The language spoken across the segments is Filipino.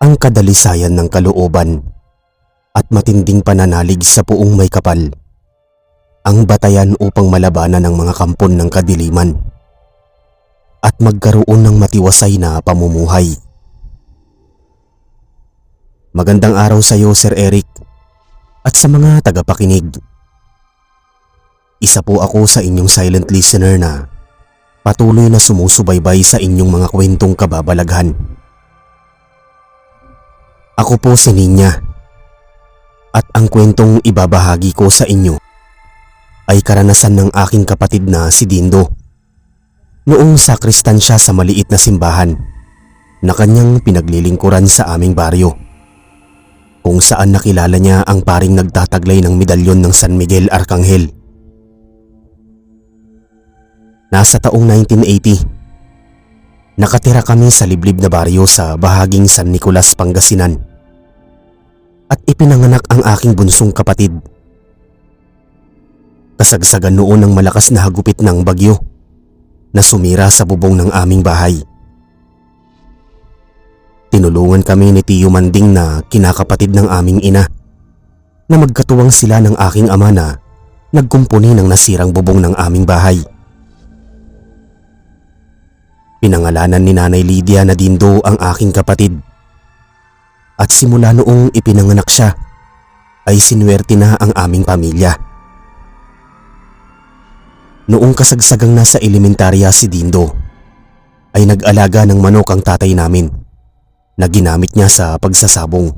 ang kadalisayan ng kalooban at matinding pananalig sa puong may kapal, ang batayan upang malabanan ang mga kampon ng kadiliman at magkaroon ng matiwasay na pamumuhay. Magandang araw sa iyo, Sir Eric, at sa mga tagapakinig. Isa po ako sa inyong silent listener na patuloy na sumusubaybay sa inyong mga kwentong kababalaghan. Ako po si Ninya, at ang kwentong ibabahagi ko sa inyo ay karanasan ng aking kapatid na si Dindo noong sakristan siya sa maliit na simbahan na kanyang pinaglilingkuran sa aming baryo, kung saan nakilala niya ang paring nagtataglay ng medalyon ng San Miguel Arcangel. Nasa taong 1980, nakatira kami sa liblib na baryo sa bahaging San Nicolas, Pangasinan, at ipinanganak ang aking bunsong kapatid. Kasagsagan noon ng malakas na hagupit ng bagyo na sumira sa bubong ng aming bahay. Tinulungan kami ni Tiyo Manding na kinakapatid ng aming ina na magkatuwang sila ng aking ama na nagkumpuni ng nasirang bubong ng aming bahay. Pinangalanan ni Nanay Lydia na Dindo ang aking kapatid, at simula noong ipinanganak siya ay sinuwerte na ang aming pamilya. Noong kasagsagang nasa elementarya si Dindo ay nag-alaga ng manok ang tatay namin na ginamit niya sa pagsasabong.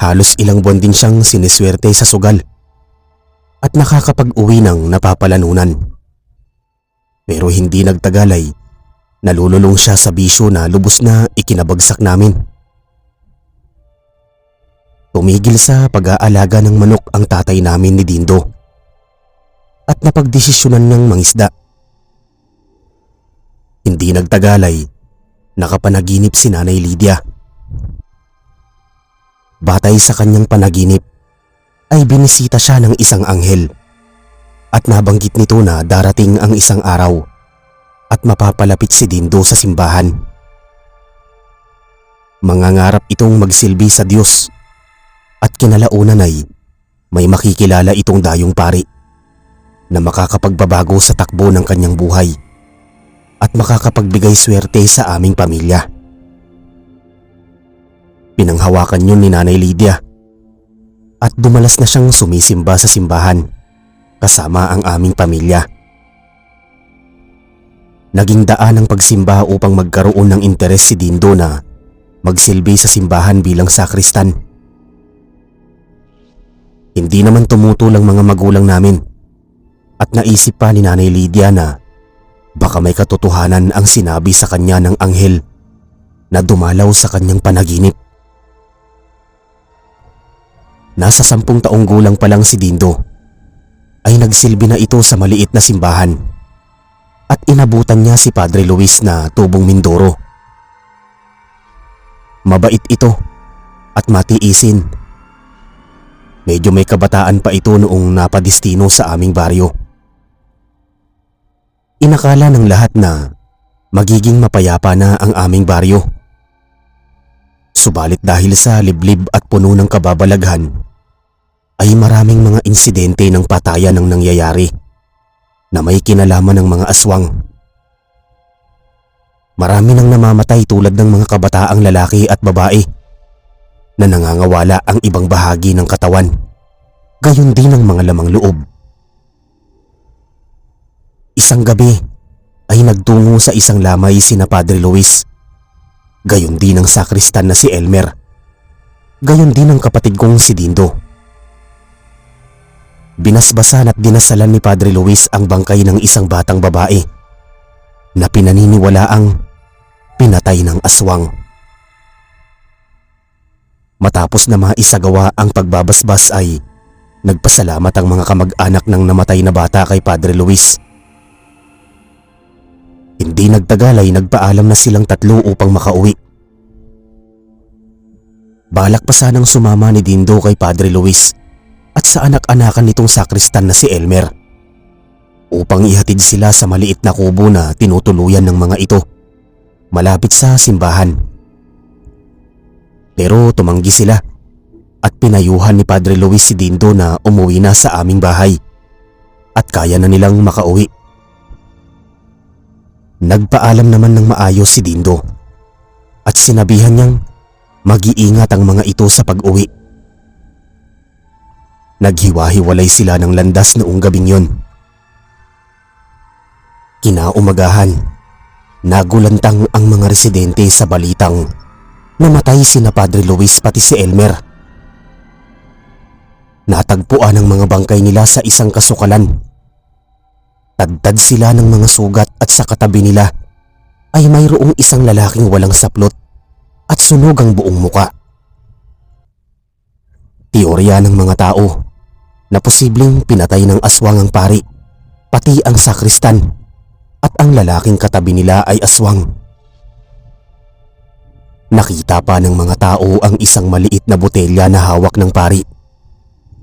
Halos ilang buwan din siyang siniswerte sa sugal at nakakapag-uwi ng napapalanunan. Pero hindi nagtagal ay nalululong siya sa bisyo na lubos na ikinabagsak namin. Tumigil sa pag-aalaga ng manok ang tatay namin ni Dindo at napagdesisyonan ng mangisda. Hindi nagtagal ay nakapanaginip si Nanay Lydia. Batay sa kanyang panaginip ay binisita siya ng isang anghel at nabanggit nito na darating ang isang araw at mapapalapit si Dindo sa simbahan. Mangangarap itong magsilbi sa Diyos at kinalaunan ay may makikilala itong dayong pari na makakapagbabago sa takbo ng kanyang buhay at makakapagbigay swerte sa aming pamilya. Pinanghawakan yun ni Nanay Lydia at dumalas na siyang sumisimba sa simbahan kasama ang aming pamilya. Naging daan ang pagsimba upang magkaroon ng interes si Dindo na magsilbi sa simbahan bilang sakristan. Hindi naman tumutol ang mga magulang namin at naisip pa ni Nanay Lydia na baka may katotohanan ang sinabi sa kanya ng anghel na dumalaw sa kanyang panaginip. Nasa 10 taong gulang pa lang si Dindo ay nagsilbi na ito sa maliit na simbahan at inabutan niya si Padre Luis na tubong Mindoro. Mabait ito at matiisin. Medyo may kabataan pa ito noong napadistino sa aming baryo. Inakala ng lahat na magiging mapayapa na ang aming baryo. Subalit dahil sa liblib at puno ng kababalaghan ay maraming mga insidente ng patayan ang nangyayari na may kinalaman ng mga aswang. Marami nang namamatay tulad ng mga kabataang lalaki at babae na nangangawala ang ibang bahagi ng katawan, gayon din ang mga lamang loob. Isang gabi ay nagtungo sa isang lamay sina Padre Luis, gayon din ang sakristan na si Elmer, gayon din ang kapatid kong si Dindo. Binasbasan at dinasalan ni Padre Luis ang bangkay ng isang batang babae na pinaniniwalaang pinatay ng aswang. Matapos na maisagawa ang pagbabasbas ay nagpasalamat ang mga kamag-anak ng namatay na bata kay Padre Luis. Hindi nagtagal ay nagpaalam na silang tatlo upang makauwi. Balak pa sanang sumama ni Dindo kay Padre Luis at sa anak-anakan nitong sakristan na si Elmer upang ihatid sila sa maliit na kubo na tinutuluyan ng mga ito malapit sa simbahan. Pero tumanggi sila at pinayuhan ni Padre Luis si Dindo na umuwi na sa aming bahay at kaya na nilang makauwi. Nagpaalam naman ng maayos si Dindo at sinabihan niyang mag-iingat ang mga ito sa pag-uwi. Naghiwa-hiwalay sila ng landas noong gabing yon. Kinaumagahan, nagulantang ang mga residente sa balitang namatay sina Padre Luis pati si Elmer. Natagpuan ang mga bangkay nila sa isang kasukalan. Tadtad sila ng mga sugat at sa katabi nila ay mayroong isang lalaking walang saplot at sunog ang buong muka. Teorya ng mga tao na posibleng pinatay ng aswang ang pari, pati ang sakristan, at ang lalaking katabi nila ay aswang. Nakita pa ng mga tao ang isang maliit na botelya na hawak ng pari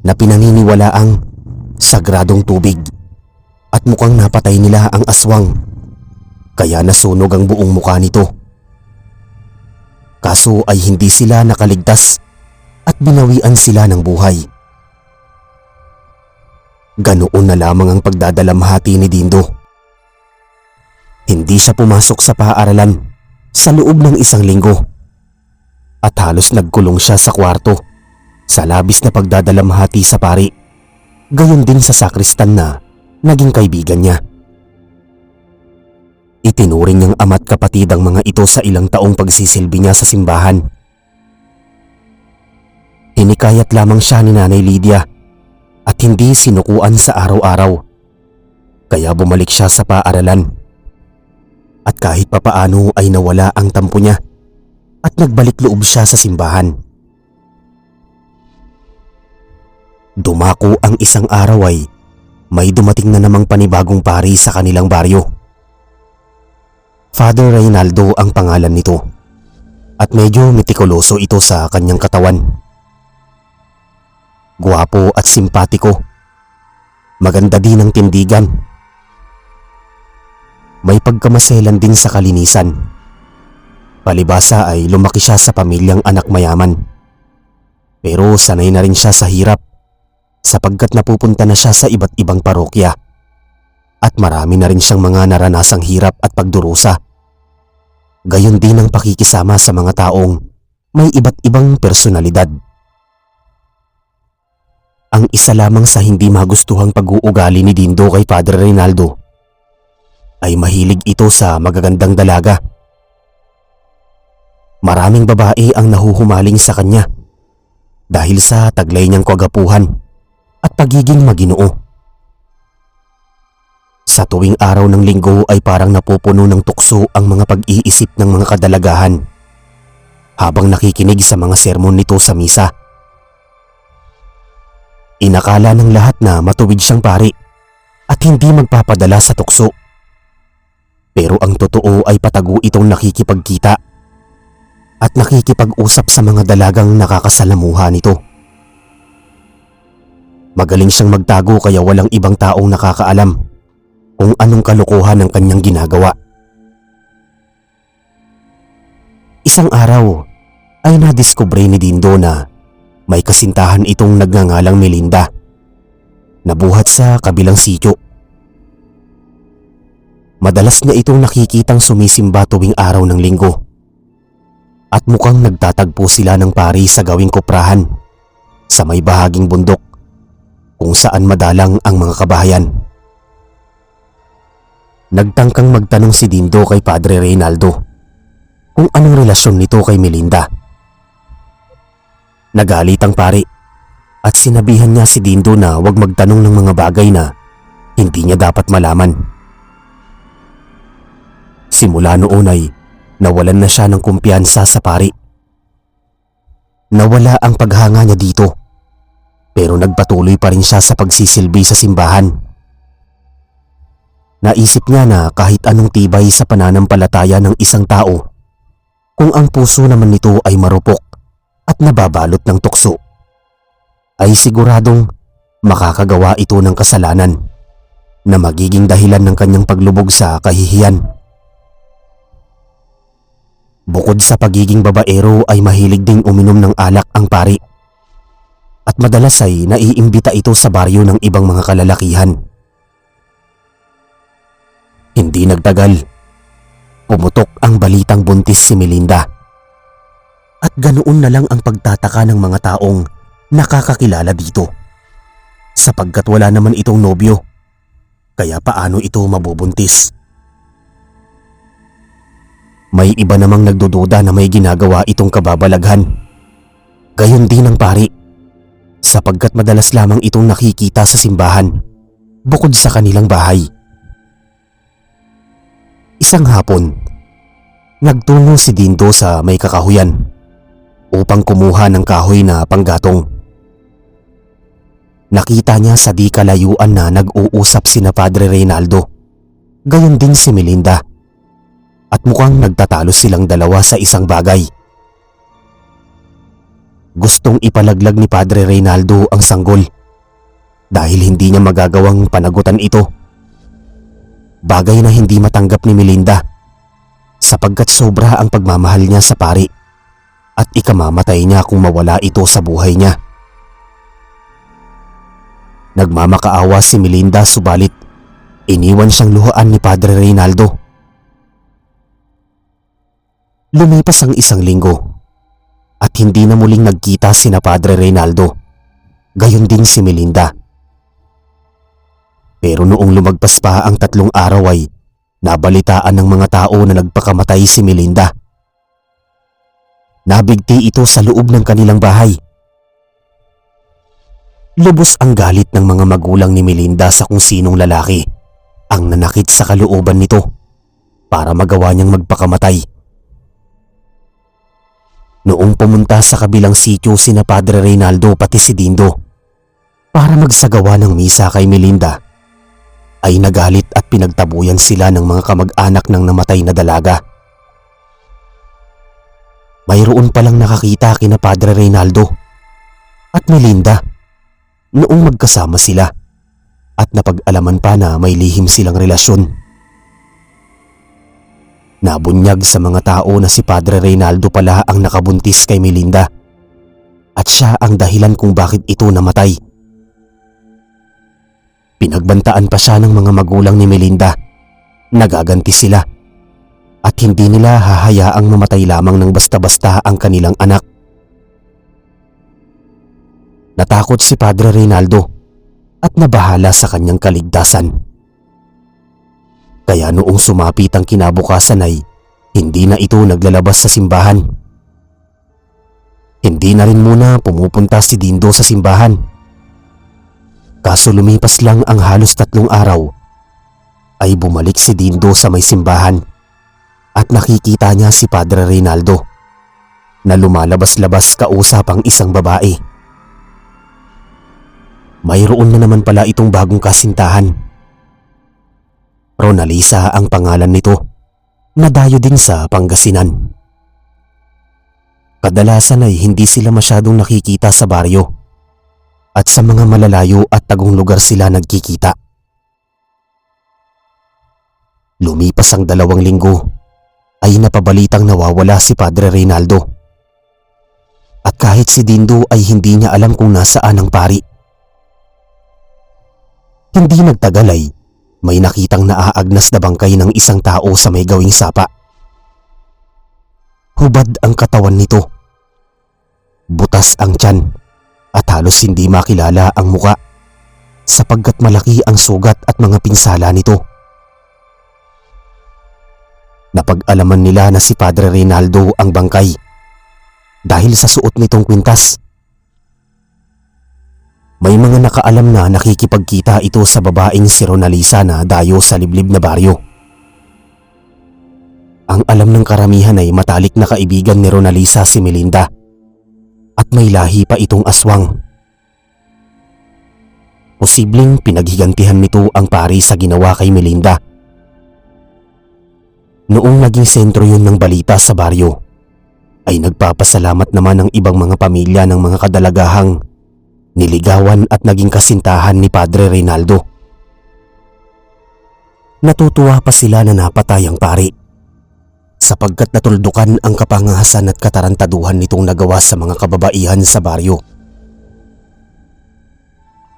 na pinaniniwalaang sagradong tubig at mukhang napatay nila ang aswang kaya nasunog ang buong mukha nito. Kaso ay hindi sila nakaligtas at binawian sila ng buhay. Ganoon na lamang ang pagdadalamhati ni Dindo. Hindi siya pumasok sa paaralan sa loob ng isang linggo at halos nagkulong siya sa kwarto sa labis na pagdadalamhati sa pari, gayon din sa sakristan na naging kaibigan niya. Itinuring niyang ama't kapatid ang mga ito sa ilang taong pagsisilbi niya sa simbahan. Hinikayat lamang siya ni Nanay Lydia at hindi sinukuan sa araw-araw, kaya bumalik siya sa paaralan. At kahit papaano ay nawala ang tampo niya at nagbalik loob siya sa simbahan. Dumako ang isang araw ay may dumating na namang panibagong pari sa kanilang baryo. Father Reynaldo ang pangalan nito at medyo metikuloso ito sa kanyang katawan. Guwapo at simpatiko. Maganda din ang tindigan. May pagkamaselan din sa kalinisan. Palibasa ay lumaki siya sa pamilyang anak mayaman. Pero sanay na rin siya sa hirap sapagkat napupunta na siya sa iba't ibang parokya at marami na rin siyang mga naranasang hirap at pagdurusa. Gayon din ang pakikisama sa mga taong may iba't ibang personalidad. Ang isa lamang sa hindi magustuhang pag-uugali ni Dindo kay Padre Reynaldo ay mahilig ito sa magagandang dalaga. Maraming babae ang nahuhumaling sa kanya dahil sa taglay niyang kagapuhan at pagiging maginoo. Sa tuwing araw ng linggo ay parang napupuno ng tukso ang mga pag-iisip ng mga kadalagahan habang nakikinig sa mga sermon nito sa misa. Inakala ng lahat na matuwid siyang pari at hindi magpapadala sa tukso. Pero ang totoo ay patago itong nakikipagkita at nakikipag-usap sa mga dalagang nakakasalamuha nito. Magaling siyang magtago kaya walang ibang taong nakakaalam kung anong kalokohan ang kanyang ginagawa. Isang araw ay nadiskubre ni Dindo na may kasintahan itong nagngangalang Melinda na buhat sa kabilang sityo. Madalas niya itong nakikitang sumisimba tuwing araw ng linggo at mukhang nagtatagpo sila ng pari sa gawing kuprahan sa may bahaging bundok kung saan madalang ang mga kabahayan. Nagtangkang magtanong si Dindo kay Padre Reynaldo kung anong relasyon nito kay Melinda. Nagalit ang pari at sinabihan niya si Dindo na huwag magtanong ng mga bagay na hindi niya dapat malaman. Simula noon ay nawalan na siya ng kumpiyansa sa pari. Nawala ang paghanga niya dito pero nagpatuloy pa rin siya sa pagsisilbi sa simbahan. Naisip niya na kahit anong tibay sa pananampalataya ng isang tao, kung ang puso naman nito ay marupok at nababalot ng tukso, ay siguradong makakagawa ito ng kasalanan na magiging dahilan ng kanyang paglubog sa kahihiyan. Bukod sa pagiging babaero ay mahilig ding uminom ng alak ang pari. At madalas ay naiimbita ito sa baryo ng ibang mga kalalakihan. Hindi nagtagal, pumutok ang balitang buntis si Melinda. At ganoon na lang ang pagtataka ng mga taong nakakakilala dito. Sapagkat wala naman itong nobyo, kaya paano ito mabubuntis? May iba namang nagdududa na may ginagawa itong kababalaghan. Gayon din ang pari, sapagkat madalas lamang itong nakikita sa simbahan, bukod sa kanilang bahay. Isang hapon, nagtungo si Dindo sa may kakahuyan upang kumuha ng kahoy na panggatong. Nakita niya sa di kalayuan na nag-uusap sina Padre Reynaldo, gayon din si Melinda, at mukhang nagtatalo silang dalawa sa isang bagay. Gustong ipalaglag ni Padre Reynaldo ang sanggol dahil hindi niya magagawang panagutan ito. Bagay na hindi matanggap ni Melinda sapagkat sobra ang pagmamahal niya sa pari at ikamamatay niya kung mawala ito sa buhay niya. Nagmamakaawa si Melinda subalit iniwan siyang luhaan ni Padre Reynaldo. Lumipas ang isang linggo at hindi na muling nagkita sina Padre Reynaldo, gayon din si Melinda. Pero noong lumagpas pa ang 3 araw ay nabalitaan ng mga tao na nagpakamatay si Melinda. Nabigti ito sa loob ng kanilang bahay. Lubos ang galit ng mga magulang ni Melinda sa kung sinong lalaki ang nanakit sa kalooban nito para magawa niyang magpakamatay. Noong pumunta sa kabilang sityo sina Padre Reynaldo pati si Dindo para magsagawa ng misa kay Melinda, ay nagalit at pinagtabuyan sila ng mga kamag-anak ng namatay na dalaga. Mayroon palang nakakita kina Padre Reynaldo at Melinda noong magkasama sila at napag-alaman pa na may lihim silang relasyon. Nabunyag sa mga tao na si Padre Reynaldo pala ang nakabuntis kay Melinda at siya ang dahilan kung bakit ito namatay. Pinagbantaan pa siya ng mga magulang ni Melinda. Nagaganti sila at hindi nila hahayaang mamatay lamang ng basta-basta ang kanilang anak. Natakot si Padre Reynaldo at nabahala sa kanyang kaligtasan. Kaya noong sumapit ang kinabukasan ay hindi na ito naglalabas sa simbahan. Hindi na rin muna pumupunta si Dindo sa simbahan. Kaso lumipas lang ang halos 3 araw ay bumalik si Dindo sa may simbahan at nakikita niya si Padre Reynaldo na lumalabas-labas kausap ang isang babae. Mayroon na naman pala itong bagong kasintahan. Ronalisa ang pangalan nito, nadayo din sa Pangasinan. Kadalasan ay hindi sila masyadong nakikita sa baryo at sa mga malalayo at tagong lugar sila nagkikita. Lumipas ang 2 linggo ay napabalitang nawawala si Padre Reynaldo. At kahit si Dindo ay hindi niya alam kung nasaan ang pari. Hindi nagtagal ay may nakitang naaagnas na bangkay ng isang tao sa may gawing sapa. Hubad ang katawan nito. Butas ang tiyan at halos hindi makilala ang muka sapagkat malaki ang sugat at mga pinsala nito. Napag-alaman nila na si Padre Reynaldo ang bangkay dahil sa suot nitong kwintas. May mga nakaalam na nakikipagkita ito sa babaeng si Ronalisa na dayo sa liblib na baryo. Ang alam ng karamihan ay matalik na kaibigan ni Ronalisa si Melinda at may lahi pa itong aswang. Posibleng pinaghigantihan nito ang pari sa ginawa kay Melinda. Noong naging sentro yun ng balita sa baryo, ay nagpapasalamat naman ang ibang mga pamilya ng mga kadalagahang niligawan at naging kasintahan ni Padre Reynaldo. Natutuwa pa sila na napatay ang pari sapagkat natuldukan ang kapangahasan at katarantaduhan nitong nagawa sa mga kababaihan sa baryo.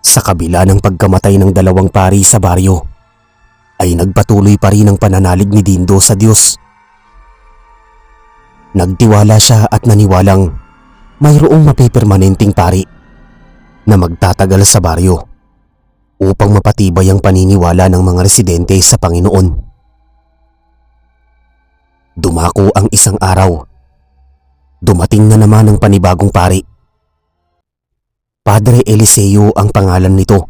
Sa kabila ng pagkamatay ng dalawang pari sa baryo, ay nagpatuloy pa rin ang pananalig ni Dindo sa Diyos. Nagtiwala siya at naniwalang mayroong mapipermanenteng pari na magtatagal sa baryo upang mapatibay ang paniniwala ng mga residente sa Panginoon. Dumako ang isang araw. Dumating na naman ang panibagong pari. Padre Eliseo ang pangalan nito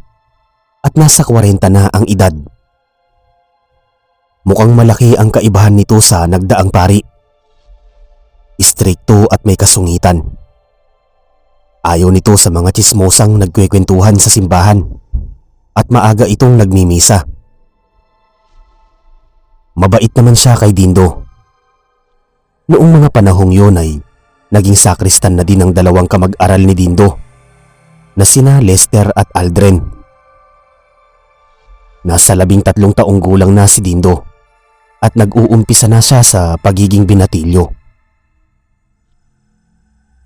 at nasa 40 na ang edad. Mukhang malaki ang kaibahan nito sa nagdaang pari. Istrikto at may kasungitan. Ayaw nito sa mga tsismosang nagkwekwentuhan sa simbahan at maaga itong nagmimisa. Mabait naman siya kay Dindo. Noong mga panahong yun ay naging sakristan na din ang dalawang kamag-aral ni Dindo na sina Lester at Aldren. Nasa 13 taong gulang na si Dindo at nag-uumpisa na siya sa pagiging binatilyo.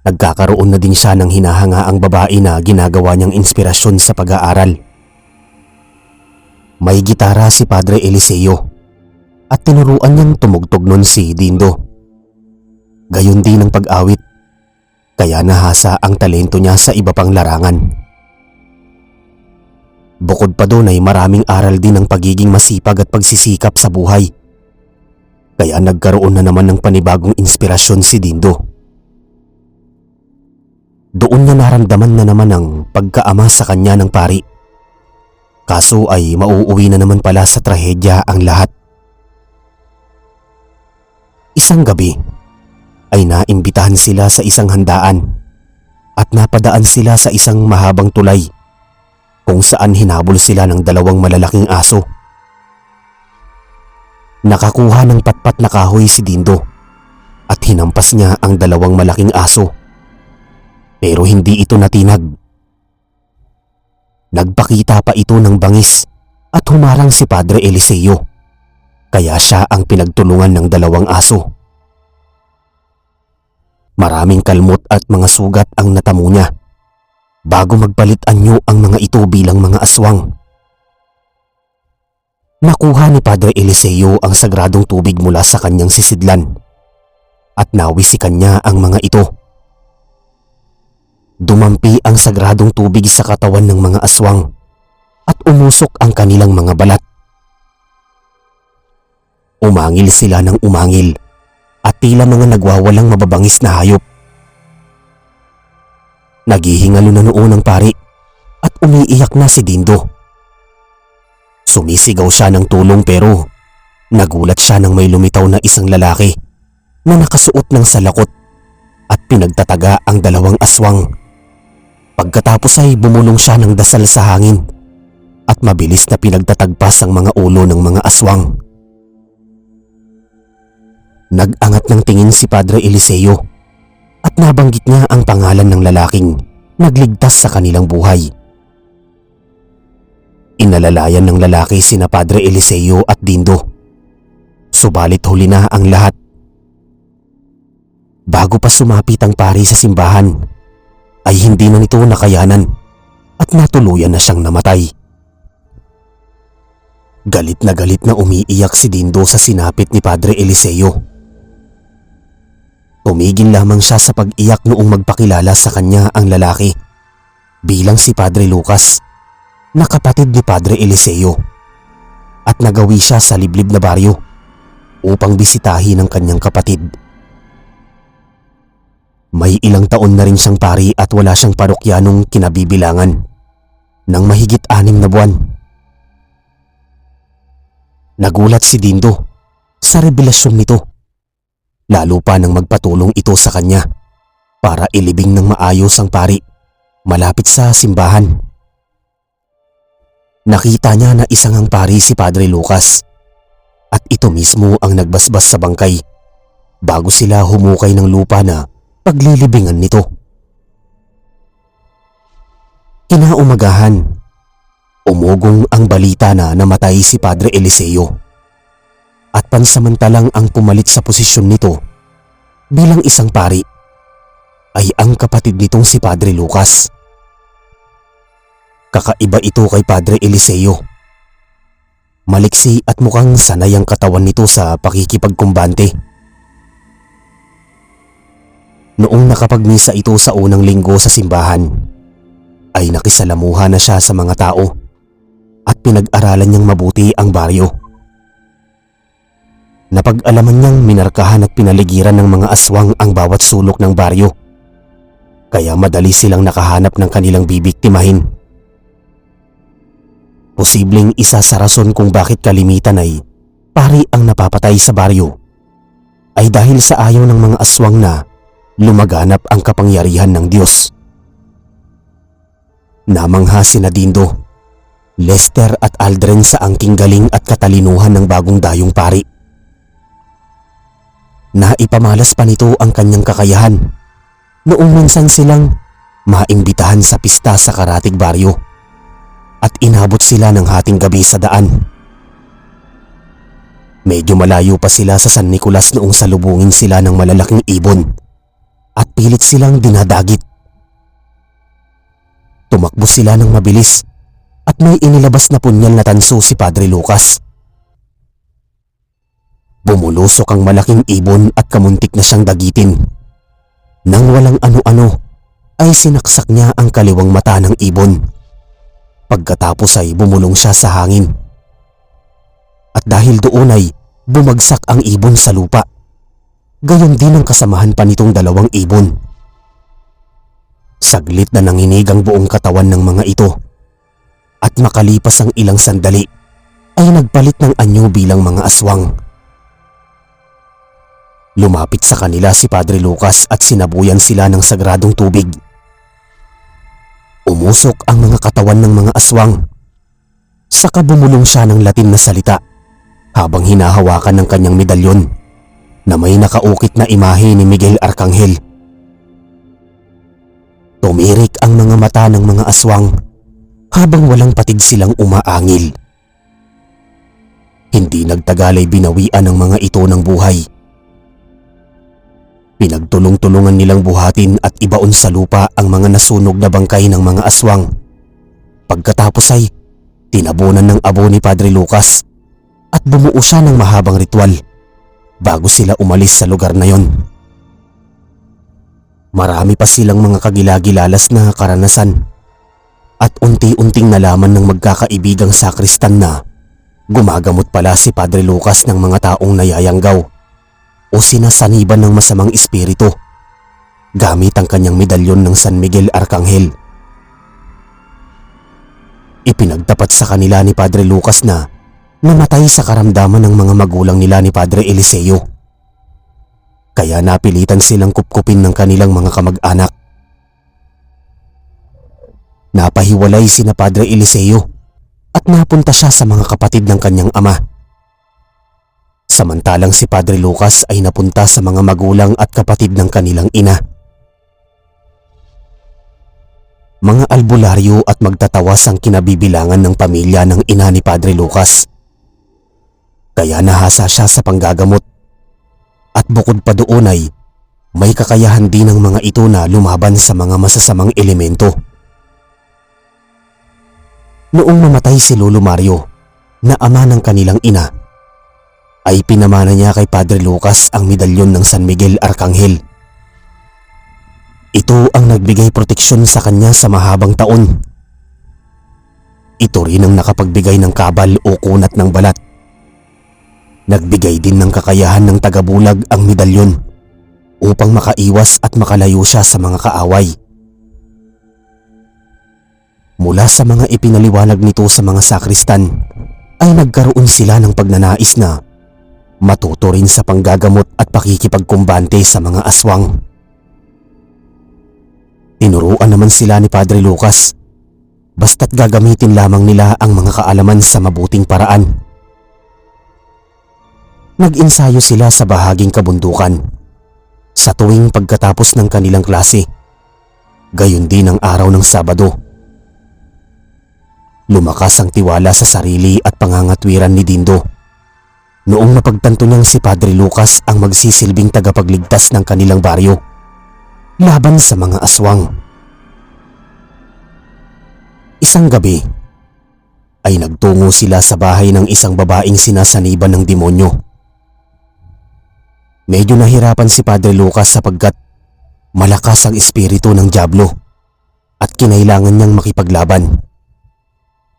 Nagkakaroon na din siya ng hinahangaang babae na ginagawa niyang inspirasyon sa pag-aaral. May gitara si Padre Eliseo at tinuruan niyang tumugtog nun si Dindo. Gayon din ang pag-awit, kaya nahasa ang talento niya sa iba pang larangan. Bukod pa doon ay maraming aral din ang pagiging masipag at pagsisikap sa buhay. Kaya nagkaroon na naman ng panibagong inspirasyon si Dindo. Doon niya naramdaman na naman ang pagkaama sa kanya ng pari. Kaso ay mauuwi na naman pala sa trahedya ang lahat. Isang gabi ay naimbitahan sila sa isang handaan at napadaan sila sa isang mahabang tulay kung saan hinabol sila ng dalawang malalaking aso. Nakakuha ng patpat na kahoy si Dindo at hinampas niya ang dalawang malaking aso. Pero hindi ito natinag. Nagpakita pa ito ng bangis at humarang si Padre Eliseo, kaya siya ang pinagtulungan ng dalawang aso. Maraming kalmot at mga sugat ang natamo niya bago magpalit anyo ang mga ito bilang mga aswang. Nakuha ni Padre Eliseo ang sagradong tubig mula sa kanyang sisidlan at nawisikan niya ang mga ito. Dumampi ang sagradong tubig sa katawan ng mga aswang at umusok ang kanilang mga balat. Umangil sila ng umangil at tila mga nagwawalang mababangis na hayop. Naghihingalo na noon ang pari at umiiyak na si Dindo. Sumisigaw siya ng tulong pero nagulat siya nang may lumitaw na isang lalaki na nakasuot ng salakot at pinagtataga ang dalawang aswang. Pagkatapos ay bumulong siya ng dasal sa hangin at mabilis na pinagtatagpas ang mga ulo ng mga aswang. Nag-angat ng tingin si Padre Eliseo at nabanggit niya ang pangalan ng lalaking nagligtas sa kanilang buhay. Inalalayan ng lalaki sina Padre Eliseo at Dindo. Subalit huli na ang lahat. Bago pa sumapit ang pari sa simbahan, ay hindi na nito nakayanan at natuluyan na siyang namatay. Galit na umiiyak si Dindo sa sinapit ni Padre Eliseo. Tumigil lamang siya sa pag-iyak noong magpakilala sa kanya ang lalaki bilang si Padre Lucas na kapatid ni Padre Eliseo at nagawi siya sa liblib na baryo upang bisitahin ang kanyang kapatid. May ilang taon na rin siyang pari at wala siyang parokyanong kinabibilangan ng mahigit 6 na buwan. Nagulat si Dindo sa revelasyon nito, lalo pa nang magpatulong ito sa kanya para ilibing ng maayos ang pari malapit sa simbahan. Nakita niya na isang ang pari si Padre Lucas at ito mismo ang nagbasbas sa bangkay bago sila humukay ng lupa na paglilibingan nito. Kinaumagahan, umugong ang balita na namatay si Padre Eliseo. at pansamantalang ang pumalit sa posisyon nito bilang isang pari ay ang kapatid nitong si Padre Lucas. Kakaiba ito kay Padre Eliseo. Maliksi at mukhang sanay ang katawan nito sa pakikipagkumbante. Noong nakapagmisa ito sa unang linggo sa simbahan, ay nakisalamuha na siya sa mga tao at pinag-aralan niyang mabuti ang baryo. Napag-alaman niyang minarkahan at pinaligiran ng mga aswang ang bawat sulok ng baryo, kaya madali silang nakahanap ng kanilang bibiktimahin. Posibleng isa sa rason kung bakit kalimitan ay pari ang napapatay sa baryo ay dahil sa ayaw ng mga aswang na lumaganap ang kapangyarihan ng Diyos. Namangha sina Dindo, Lester at Aldrin sa angking galing at katalinuhan ng bagong dayong pari. Naipamalas pa nito ang kanyang kakayahan noong minsan silang maimbitahan sa pista sa Karatig Baryo at inabot sila ng hating gabi sa daan. Medyo malayo pa sila sa San Nicolas noong salubungin sila ng malalaking ibon at pilit silang dinadagit. Tumakbo sila ng mabilis at may inilabas na punyal na tanso si Padre Lucas. Bumulusok ang malaking ibon at kamuntik na siyang dagitin. Nang walang ano-ano ay sinaksak niya ang kaliwang mata ng ibon. Pagkatapos ay bumulong siya sa hangin. At dahil doon ay bumagsak ang ibon sa lupa. Gayon din ang kasamahan pa nitong dalawang ibon. Saglit na nanginig ang buong katawan ng mga ito. At makalipas ang ilang sandali ay nagpalit ng anyo bilang mga aswang. Lumapit sa kanila si Padre Lucas at sinabuyan sila ng sagradong tubig. Umusok ang mga katawan ng mga aswang. Saka bumulong siya ng Latin na salita habang hinahawakan ng kanyang medalyon na may nakaukit na imahe ni Miguel Arcangel. Tumirik ang mga mata ng mga aswang habang walang patig silang umaangil. Hindi nagtagal ay binawian ng mga ito ng buhay. Pinagtulong-tulungan nilang buhatin at ibaon sa lupa ang mga nasunog na bangkay ng mga aswang. Pagkatapos ay tinabunan ng abo ni Padre Lucas at bumuo siya ng mahabang ritual bago sila umalis sa lugar na yon. Marami pa silang mga kagilagilalas na karanasan at unti-unting nalaman ng magkakaibigang sakristan na gumagamot pala si Padre Lucas ng mga taong nayayanggaw o sinasaniban ng masamang espiritu gamit ang kanyang medalyon ng San Miguel Arcangel. Ipinagtapat sa kanila ni Padre Lucas na namatay sa karamdaman ng mga magulang nila ni Padre Eliseo. Kaya napilitan silang kupkupin ng kanilang mga kamag-anak. Napahiwalay sina Padre Eliseo at napunta siya sa mga kapatid ng kanyang ama. Samantalang si Padre Lucas ay napunta sa mga magulang at kapatid ng kanilang ina. Mga albularyo at magtatawas ang kinabibilangan ng pamilya ng ina ni Padre Lucas. Kaya nahasa siya sa panggagamot. At bukod pa doon ay may kakayahan din ng mga ito na lumaban sa mga masasamang elemento. Noong namatay si Lolo Mario, na ama ng kanilang ina, ay pinamana niya kay Padre Lucas ang medalyon ng San Miguel Arcangel. Ito ang nagbigay proteksyon sa kanya sa mahabang taon. Ito rin ang nakapagbigay ng kabal o kunat ng balat. Nagbigay din ng kakayahan ng tagabulag ang medalyon upang makaiwas at makalayo siya sa mga kaaway. Mula sa mga ipinaliwanag nito sa mga sakristan ay nagkaroon sila ng pagnanais na matuto rin sa panggagamot at pakikipagkumbante sa mga aswang. Tinuruan naman sila ni Padre Lucas basta't gagamitin lamang nila ang mga kaalaman sa mabuting paraan. Nag-ensayo sila sa bahaging kabundukan sa tuwing pagkatapos ng kanilang klase. Gayon din ang araw ng Sabado. Lumakas ang tiwala sa sarili at pangangatwiran ni Dindo noong mapagtanto niyang si Padre Lucas ang magsisilbing tagapagligtas ng kanilang baryo laban sa mga aswang. Isang gabi ay nagtungo sila sa bahay ng isang babaeng sinasaniban ng demonyo. Medyo nahirapan si Padre Lucas sapagkat malakas ang espiritu ng dyablo at kinailangan niyang makipaglaban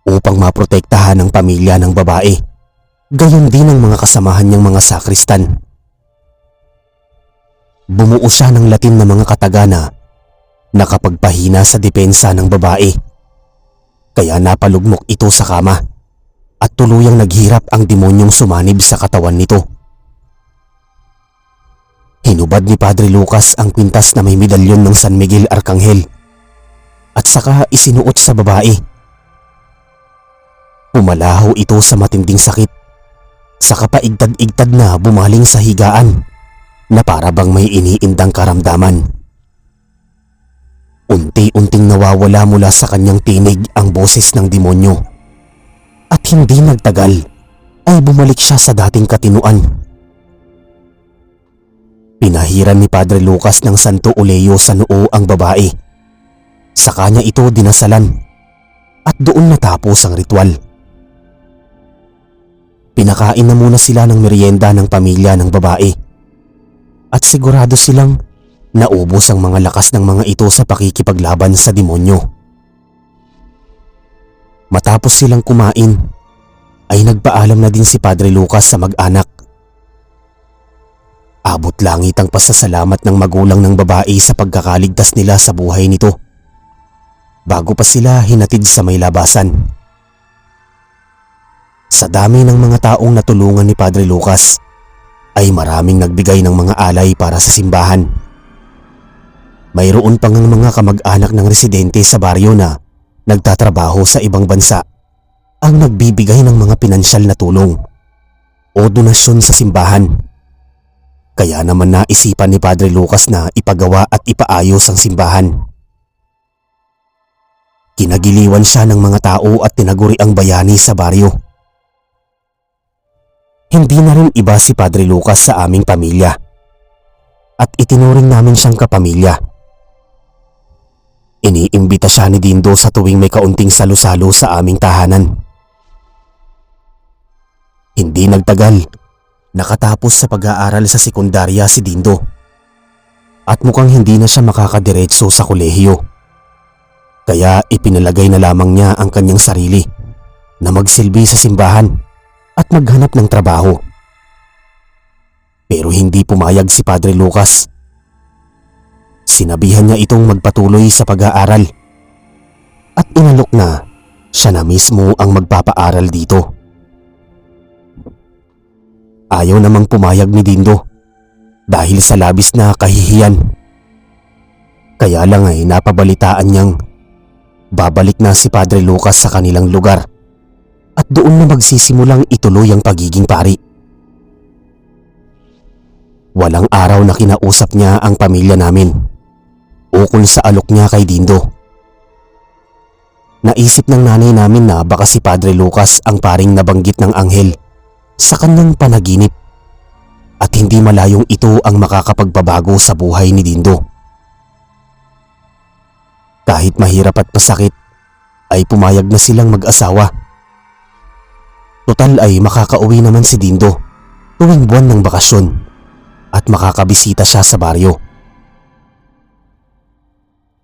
upang maprotektahan ang pamilya ng babae, gayon din ang mga kasamahan niyang mga sakristan. Bumuo siya ng latin na mga katagana na nakapagpahina sa depensa ng babae, kaya napalugmok ito sa kama at tuluyang naghirap ang demonyong sumanib sa katawan nito. Hinubad ni Padre Lucas ang kwintas na may medalyon ng San Miguel Arcangel at saka isinuot sa babae. Pumalaho ito sa matinding sakit, saka paigtad-igtad na bumaling sa higaan na para bang may iniindang karamdaman. Unti-unting nawawala mula sa kanyang tinig ang boses ng demonyo at hindi nagtagal ay bumalik siya sa dating katinuan. Pinahiran ni Padre Lucas ng Santo Oleo sa noo ang babae. Sa kanya ito dinasalan at doon natapos ang ritual. Pinakain na muna sila ng merienda ng pamilya ng babae at sigurado silang naubos ang mga lakas ng mga ito sa pakikipaglaban sa demonyo. Matapos silang kumain ay nagpaalam na din si Padre Lucas sa mag-anak. Abot langit ang pasasalamat ng magulang ng babae sa pagkakaligtas nila sa buhay nito bago pa sila hinatid sa may labasan. Sa dami ng mga taong natulungan ni Padre Lucas ay maraming nagbigay ng mga alay para sa simbahan. Mayroon pang ang mga kamag-anak ng residente sa baryo na nagtatrabaho sa ibang bansa ang nagbibigay ng mga pinansyal na tulong o donasyon sa simbahan. Kaya naman naisipan ni Padre Lucas na ipagawa at ipaayos ang simbahan. Kinagiliwan siya ng mga tao at tinaguri ang bayani sa baryo. Hindi na rin iba si Padre Lucas sa aming pamilya at itinuring namin siyang kapamilya. Iniimbita siya ni Dindo sa tuwing may kaunting salo-salo sa aming tahanan. Hindi nagtagal, nakatapos sa pag-aaral sa sekundarya si Dindo at mukhang hindi na siya makakadiretso sa kolehiyo. Kaya ipinalagay na lamang niya ang kanyang sarili na magsilbi sa simbahan at maghanap ng trabaho. Pero hindi pumayag si Padre Lucas. Sinabihan niya itong magpatuloy sa pag-aaral at inalok na siya na mismo ang magpapaaral dito. Ayaw namang pumayag ni Dindo dahil sa labis na kahihiyan. Kaya lang ay napabalitaan niyang babalik na si Padre Lucas sa kanilang lugar at doon na magsisimulang ituloy ang pagiging pari. Walang araw na kinausap niya ang pamilya namin ukol sa alok niya kay Dindo. Naisip ng nanay namin na baka si Padre Lucas ang paring nabanggit ng anghel sa kanyang panaginip at hindi malayong ito ang makakapagbabago sa buhay ni Dindo. Kahit mahirap at masakit ay pumayag na silang mag-asawa. Total ay makakauwi naman si Dindo tuwing buwan ng bakasyon at makakabisita siya sa baryo.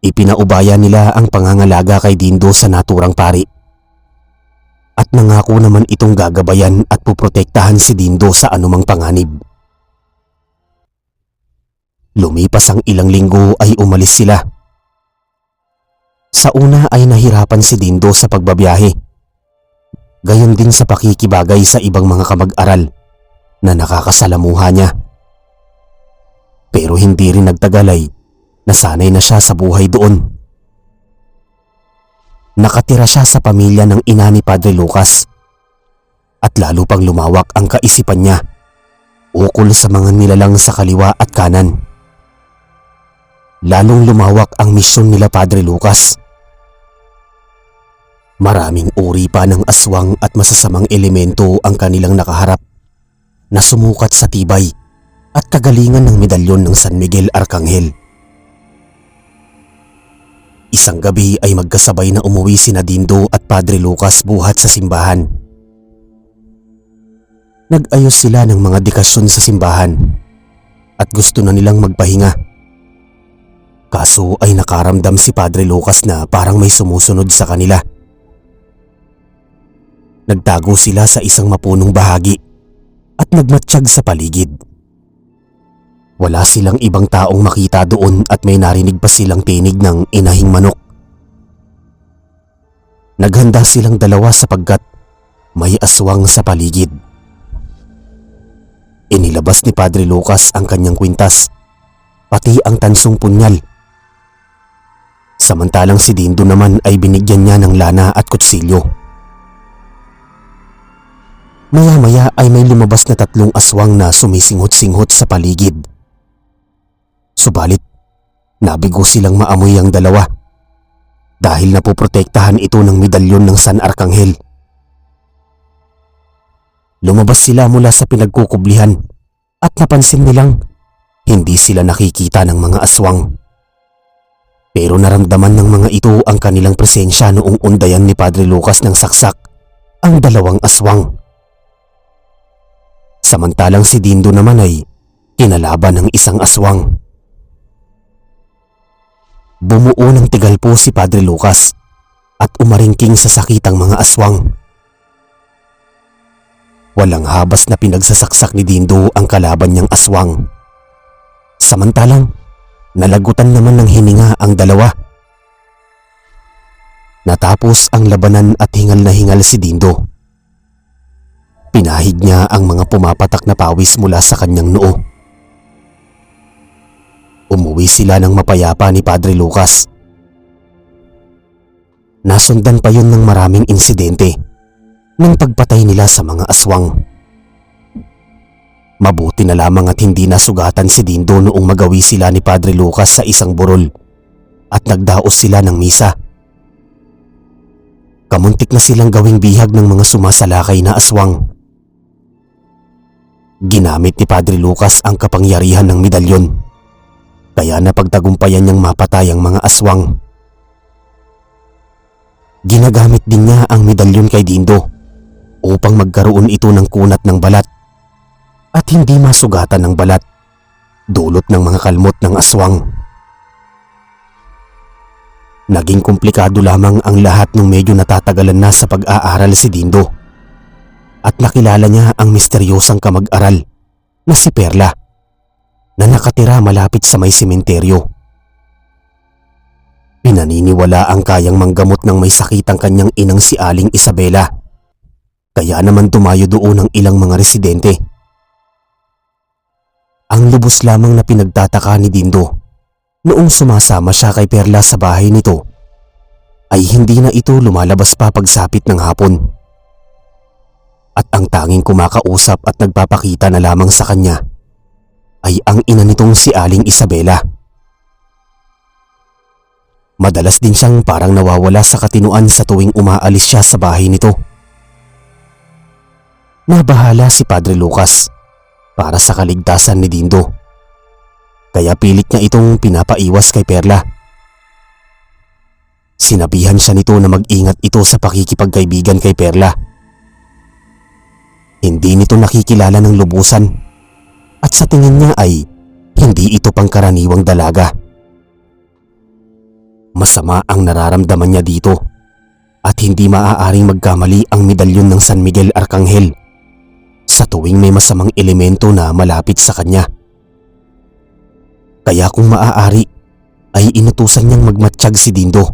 Ipinaubaya nila ang pangangalaga kay Dindo sa naturang pari. At nangako naman itong gagabayan at puprotektahan si Dindo sa anumang panganib. Lumipas ang ilang linggo ay umalis sila. Sa una ay nahirapan si Dindo sa pagbabiyahe. Gayon din sa pakikibagay sa ibang mga kamag-aral na nakakasalamuha niya. Pero hindi rin nagtagal ay nasanay na siya sa buhay doon. Nakatira siya sa pamilya ng ina ni Padre Lucas at lalo pang lumawak ang kaisipan niya ukol sa mga nilalang sa kaliwa at kanan. Lalong lumawak ang misyon nila Padre Lucas. Maraming uri pa ng aswang at masasamang elemento ang kanilang nakaharap na sumukat sa tibay at kagalingan ng medalyon ng San Miguel Arcangel. Isang gabi ay magkasabay na umuwi sina Dindo at Padre Lucas buhat sa simbahan. Nag-ayos sila ng mga dekasyon sa simbahan at gusto na nilang magpahinga. Kaso ay nakaramdam si Padre Lucas na parang may sumusunod sa kanila. Nagtago sila sa isang mapunong bahagi at nagmatsyag sa paligid. Wala silang ibang taong makita doon at may narinig pa silang tinig ng inahing manok. Naghanda silang dalawa sapagkat may aswang sa paligid. Inilabas ni Padre Lucas ang kanyang kwintas, pati ang tansong punyal. Samantalang si Dindo naman ay binigyan niya ng lana at kutsilyo. Maya-maya ay may lumabas na 3 aswang na sumisinghot-singhot sa paligid. Subalit, nabigo silang maamoy ang dalawa dahil napoprotektahan ito ng medalyon ng San Arcangel. Lumabas sila mula sa pinagkukublihan at napansin nilang hindi sila nakikita ng mga aswang. Pero naramdaman ng mga ito ang kanilang presensya noong undayan ni Padre Lucas ng saksak ang 2 aswang. Samantalang si Dindo naman ay kinalaban ng 1 aswang. Bumuo ng tigalpo si Padre Lucas at umaringking sa sakitang mga aswang. Walang habas na pinagsasaksak ni Dindo ang kalaban niyang aswang. Samantalang, nalagutan naman ng hininga ang 2. Natapos ang labanan at hingal na hingal si Dindo. Pinahid niya ang mga pumapatak na pawis mula sa kanyang noo. Umuwi sila ng mapayapa ni Padre Lucas. Nasundan pa yun ng maraming insidente ng pagpatay nila sa mga aswang. Mabuti na lamang at hindi nasugatan si Dindo noong magawi sila ni Padre Lucas sa isang burol at nagdaos sila ng misa. Kamuntik na silang gawing bihag ng mga sumasalakay na aswang. Ginamit ni Padre Lucas ang kapangyarihan ng medalyon, kaya napagtagumpayan niyang mapatay ang mga aswang. Ginagamit din niya ang medalyon kay Dindo upang magkaroon ito ng kunat ng balat at hindi masugatan ng balat dulot ng mga kalmot ng aswang. Naging komplikado lamang ang lahat nung medyo natatagalan na sa pag-aaral si Dindo at nakilala niya ang misteryosang kamag-aral na si Perla na nakatira malapit sa may sementeryo. Pinaniniwala ang kayang manggamot ng may sakit ang kanyang inang si Aling Isabela. Kaya naman dumayo doon ang ilang mga residente. Ang lubos lamang na pinagtataka ni Dindo noong sumasama siya kay Perla sa bahay nito ay hindi na ito lumalabas pa pagsapit ng hapon. At ang tanging kumakausap at nagpapakita na lamang sa kanya ay ang ina nitong si Aling Isabela. Madalas din siyang parang nawawala sa katinuan sa tuwing umaalis siya sa bahay nito. Nabahala si Padre Lucas para sa kaligtasan ni Dindo, kaya pilit niya itong pinapaiwas kay Perla. Sinabihan siya nito na mag-ingat ito sa pakikipagkaibigan kay Perla. Hindi nito nakikilala ng lubusan at sa tingin niya ay hindi ito pangkaraniwang dalaga. Masama ang nararamdaman niya dito at hindi maaaring magkamali ang medalyon ng San Miguel Arcangel sa tuwing may masamang elemento na malapit sa kanya. Kaya kung maaari ay inutusan niyang magmatsyag si Dindo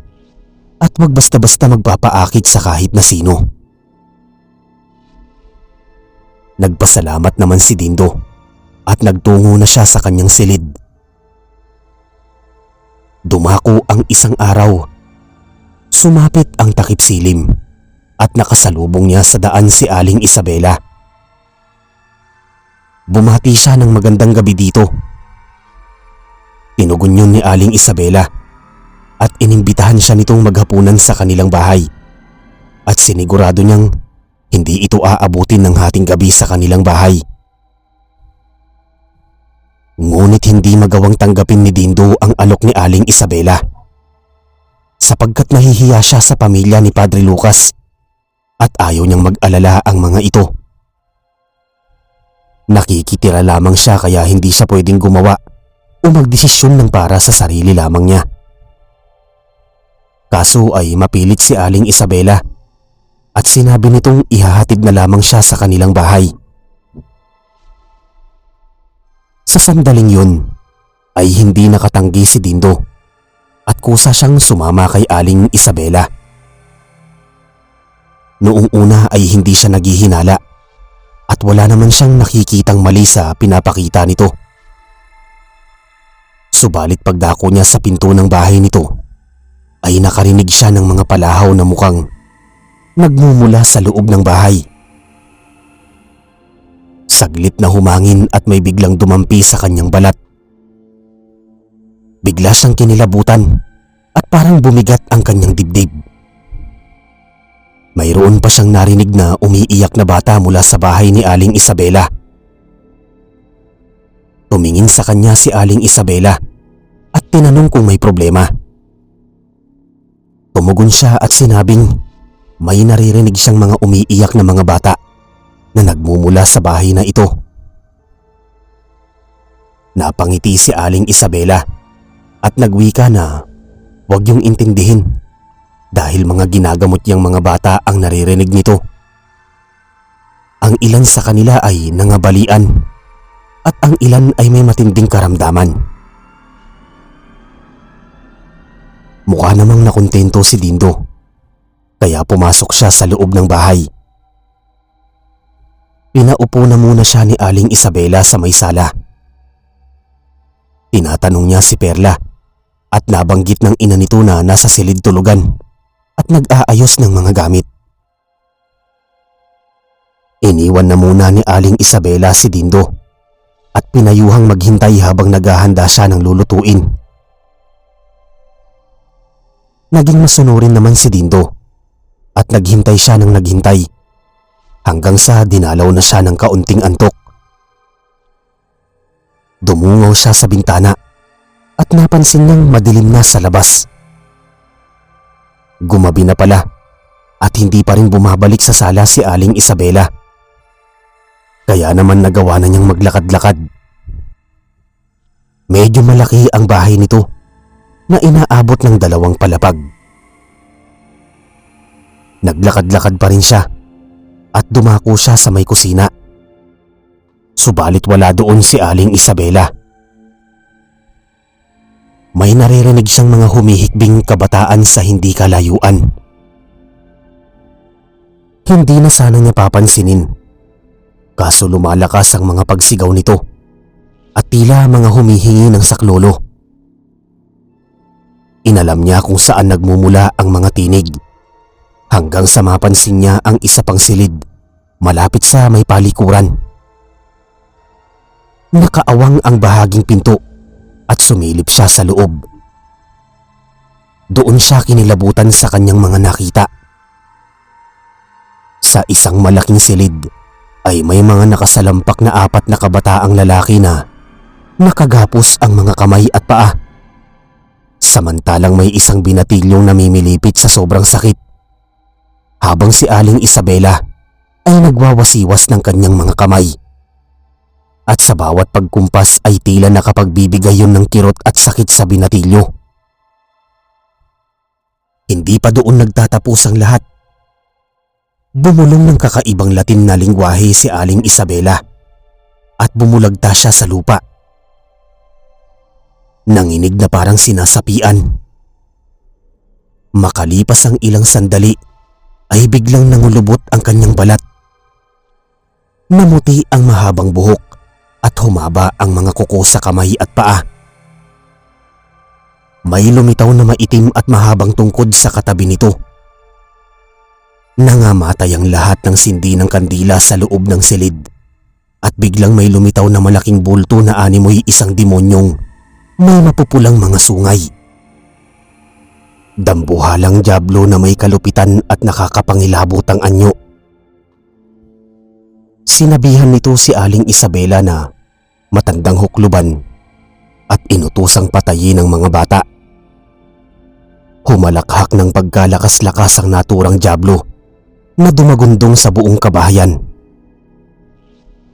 at wag basta-basta magpapaakit sa kahit na sino. Nagpasalamat naman si Dindo at nagtungo na siya sa kanyang silid. Dumako ang isang araw. Sumapit ang takip silim at nakasalubong niya sa daan si Aling Isabela. Bumati siya ng magandang gabi dito. Tinugon yun ni Aling Isabela at inimbitahan siya nitong maghapunan sa kanilang bahay at sinigurado niyang hindi ito aabutin ng hating gabi sa kanilang bahay hindi magawang tanggapin ni Dindo ang alok ni Aling Isabela. Sapagkat nahihiya siya sa pamilya ni Padre Lucas at ayaw niyang mag-alala ang mga ito. Nakikitira lamang siya kaya hindi siya pwedeng gumawa o magdesisyon ng para sa sarili lamang niya. Kaso ay mapilit si Aling Isabela at sinabi nitong ihahatid na lamang siya sa kanilang bahay. Sa sandaling yun ay hindi nakatanggi si Dindo at kusa siyang sumama kay Aling Isabela. Noong una ay hindi siya naghihinala at wala naman siyang nakikitang mali sa pinapakita nito. Subalit pagdako niya sa pinto ng bahay nito ay nakarinig siya ng mga palahaw na mukhang nagmumula sa loob ng bahay. Saglit na humangin at may biglang dumampi sa kanyang balat. Bigla siyang kinilabutan at parang bumigat ang kanyang dibdib. Mayroon pa siyang narinig na umiiyak na bata mula sa bahay ni Aling Isabela. Tumingin sa kanya si Aling Isabela at tinanong kung may problema. Tumugon siya at sinabing may naririnig siyang mga umiiyak na mga bata na nagmumula sa bahay na ito. Napangiti si Aling Isabela at nagwika na huwag niyong intindihin dahil mga ginagamot niyang mga bata ang naririnig nito. Ang ilan sa kanila ay nangabalian at ang ilan ay may matinding karamdaman. Mukha namang nakontento si Dindo kaya pumasok siya sa loob ng bahay. Pinaupo na muna siya ni Aling Isabela sa may sala. Tinatanong niya si Perla at nabanggit ng ina nito na nasa silid tulugan at nag-aayos ng mga gamit. Iniwan na muna ni Aling Isabela si Dindo at pinayuhang maghintay habang naghahanda siya ng lulutuin. Naging masunurin naman si Dindo at naghintay siya ng naghintay hanggang sa dinalaw na siya ng kaunting antok. Dumungaw siya sa bintana at napansin niyang madilim na sa labas. Gumabi na pala at hindi pa rin bumabalik sa sala si Aling Isabela. Kaya naman nagawa na niyang maglakad-lakad. Medyo malaki ang bahay nito na inaabot ng 2 palapag. Naglakad-lakad pa rin siya at dumako siya sa may kusina. Subalit wala doon si Aling Isabela. May naririnig siyang mga humihikbing kabataan sa hindi kalayuan. Hindi na sana niya papansinin, kaso lumalakas ang mga pagsigaw nito at tila mga humihingi ng saklolo. Inalam niya kung saan nagmumula ang mga tinig hanggang sa mapansin niya ang isa pang silid malapit sa may palikuran. Nakaawang ang bahaging pinto at sumilip siya sa loob. Doon siya kinilabutan sa kanyang mga nakita. Sa isang malaking silid ay may mga nakasalampak na 4 na kabataang lalaki na nakagapos ang mga kamay at paa. Samantalang may isang binatilyong namimilipit sa sobrang sakit, habang si Aling Isabela ay nagwawasiwas ng kanyang mga kamay. At sa bawat pagkumpas ay tila nakapagbibigay yun ng kirot at sakit sa binatilyo. Hindi pa doon nagtatapos ang lahat. Bumulong ng kakaibang Latin na lingwahe si Aling Isabela at bumulagta siya sa lupa. Nanginig na parang sinasapian. Makalipas ang ilang sandali ay biglang nangulubot ang kanyang balat. Namuti ang mahabang buhok at humaba ang mga kuko sa kamay at paa. May lumitaw na maitim at mahabang tungkod sa katabi nito. Nangamatay ang lahat ng sindi ng kandila sa loob ng silid at biglang may lumitaw na malaking bulto na animoy isang demonyong may mapupulang mga sungay. Dambuhalang dyablo na may kalupitan at nakakapangilabot ang anyo. Sinabihan nito si Aling Isabela na matandang hukluban at inutosang patayin ng mga bata. Humalakhak ng pagkalakas-lakas ang naturang dyablo na dumagundong sa buong kabahayan.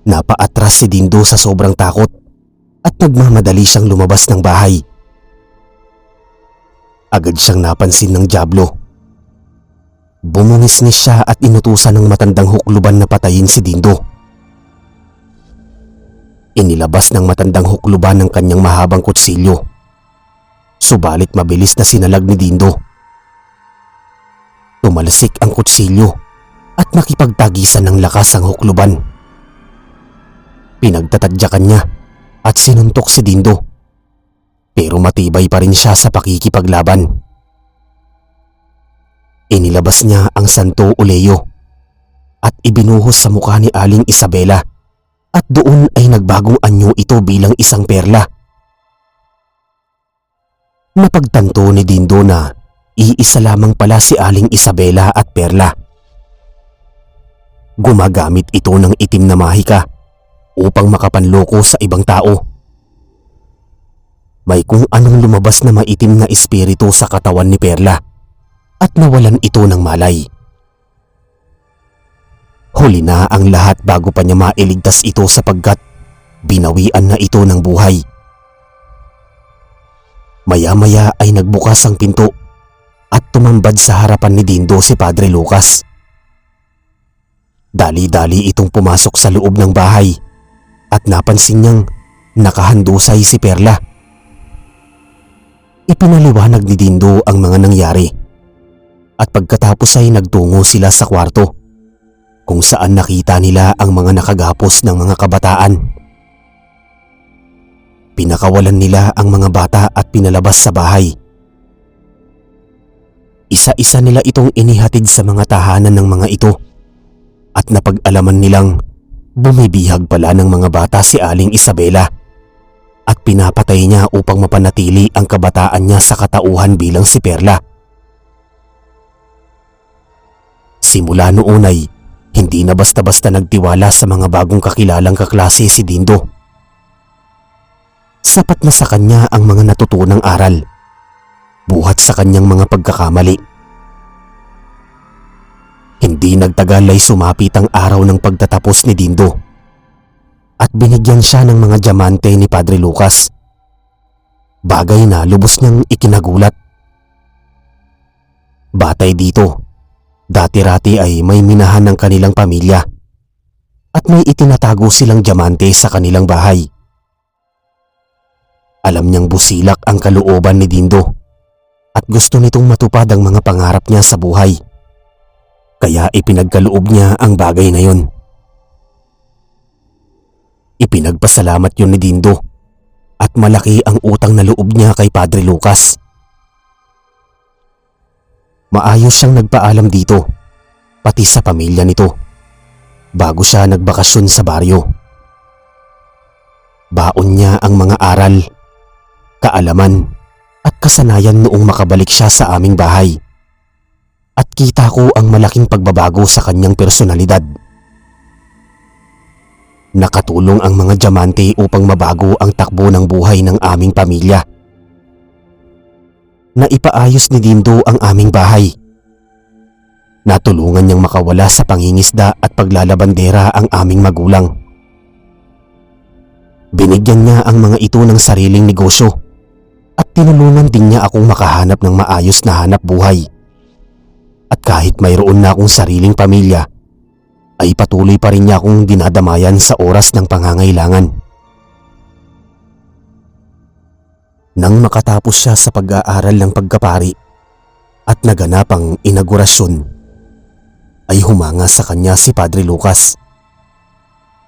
Napaatras si Dindo sa sobrang takot at nagmamadali siyang lumabas ng bahay. Agad siyang napansin ng dyablo. Bumungis-ngis siya at inutusan ng matandang hukluban na patayin si Dindo. Inilabas ng matandang hukluban ng kanyang mahabang kutsilyo. Subalit mabilis na sinalag ni Dindo. Tumalsik ang kutsilyo at nakipagtagisan ng lakas ang hukluban. Pinagtatadyakan niya at sinuntok si Dindo. Pero matibay pa rin siya sa pakikipaglaban. Inilabas niya ang Santo Uleo at ibinuhos sa mukha ni Aling Isabela at doon ay nagbagong anyo ito bilang isang perla. Napagtanto ni Dindo na iisa lamang pala si Aling Isabela at perla. Gumagamit ito ng itim na mahika upang makapanloko sa ibang tao. May kung anong lumabas na maitim na espiritu sa katawan ni Perla at nawalan ito ng malay. Huli na ang lahat bago pa niya mailigtas ito sapagkat binawian na ito ng buhay. Maya-maya ay nagbukas ang pinto at tumambad sa harapan ni Dindo si Padre Lucas. Dali-dali itong pumasok sa loob ng bahay at napansin niyang nakahandusay si Perla. Ipinaliwanag ni Dindo ang mga nangyari at pagkatapos ay nagtungo sila sa kwarto kung saan nakita nila ang mga nakagapos ng mga kabataan. Pinakawalan nila ang mga bata at pinalabas sa bahay. Isa-isa nila itong inihatid sa mga tahanan ng mga ito at napag-alaman nilang bumibihag pala ng mga bata si Aling Isabela at pinapatay niya upang mapanatili ang kabataan niya sa katauhan bilang si Perla. Simula noon ay hindi na basta-basta nagtiwala sa mga bagong kakilalang kaklase si Dindo. Sapat na sa kanya ang mga natutunang aral, buhat sa kanyang mga pagkakamali. Hindi nagtagal ay sumapit ang araw ng pagtatapos ni Dindo at binigyan siya ng mga diamante ni Padre Lucas. Bagay na lubos niyang ikinagulat. Batay dito, dati-rati ay may minahan ng kanilang pamilya at may itinatago silang diamante sa kanilang bahay. Alam niyang busilak ang kalooban ni Dindo at gusto nitong matupad ang mga pangarap niya sa buhay. Kaya ipinagkaloob niya ang bagay na yon. Ipinagpasalamat yun ni Dindo at malaki ang utang na loob niya kay Padre Lucas. Maayos siyang nagpaalam dito, pati sa pamilya nito, bago siya nagbakasyon sa baryo. Baon niya ang mga aral, kaalaman at kasanayan noong makabalik siya sa aming bahay. At kita ko ang malaking pagbabago sa kanyang personalidad. Nakatulong ang mga diamante upang mabago ang takbo ng buhay ng aming pamilya. Naipaayos ni Dindo ang aming bahay. Natulungan niyang makawala sa pangingisda at paglalabandera ang aming magulang. Binigyan niya ang mga ito ng sariling negosyo at tinulungan din niya akong makahanap ng maayos na hanap buhay. At kahit mayroon na akong sariling pamilya, ay patuloy pa rin niya akong dinadamayan sa oras ng pangangailangan. Nang makatapos siya sa pag-aaral ng pagkapari at naganap ang inaugurasyon, ay humanga sa kanya si Padre Lucas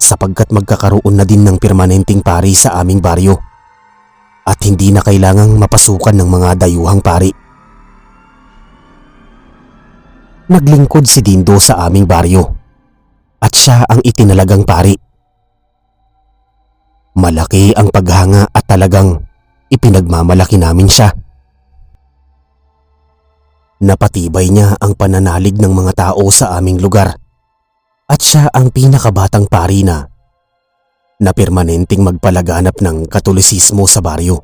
sapagkat magkakaroon na din ng permanenteng pari sa aming baryo at hindi na kailangang mapasukan ng mga dayuhang pari. Naglingkod si Dindo sa aming baryo at siya ang itinalagang pari. Malaki ang paghanga at talagang ipinagmamalaki namin siya. Napatibay niya ang pananalig ng mga tao sa aming lugar at siya ang pinakabatang pari na na permanenteng magpalaganap ng Katolisismo sa baryo.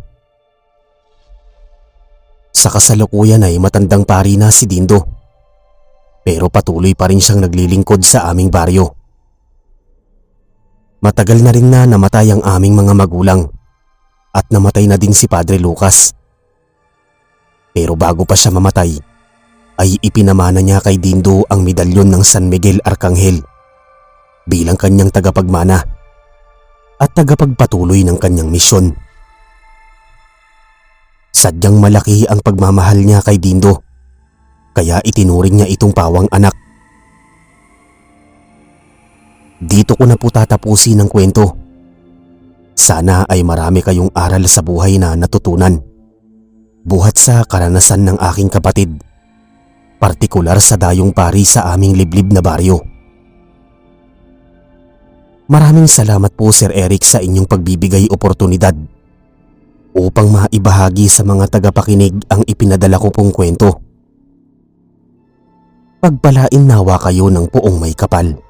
Sa kasalukuyan ay matandang pari na si Dindo, pero patuloy pa rin siyang naglilingkod sa aming baryo. Matagal na rin na namatay ang aming mga magulang at namatay na din si Padre Lucas. Pero bago pa siya mamatay, ay ipinamana niya kay Dindo ang medalyon ng San Miguel Arcangel bilang kanyang tagapagmana at tagapagpatuloy ng kanyang misyon. Sadyang malaki ang pagmamahal niya kay Dindo, kaya itinuring niya itong pawang anak. Dito ko na po tatapusin ang kwento. Sana ay marami kayong aral sa buhay na natutunan, buhat sa karanasan ng aking kapatid, partikular sa dayong pari sa aming liblib na baryo. Maraming salamat po Sir Eric sa inyong pagbibigay oportunidad upang maibahagi sa mga tagapakinig ang ipinadala ko pong kwento. Pagpalain nawa kayo ng poong may kapal.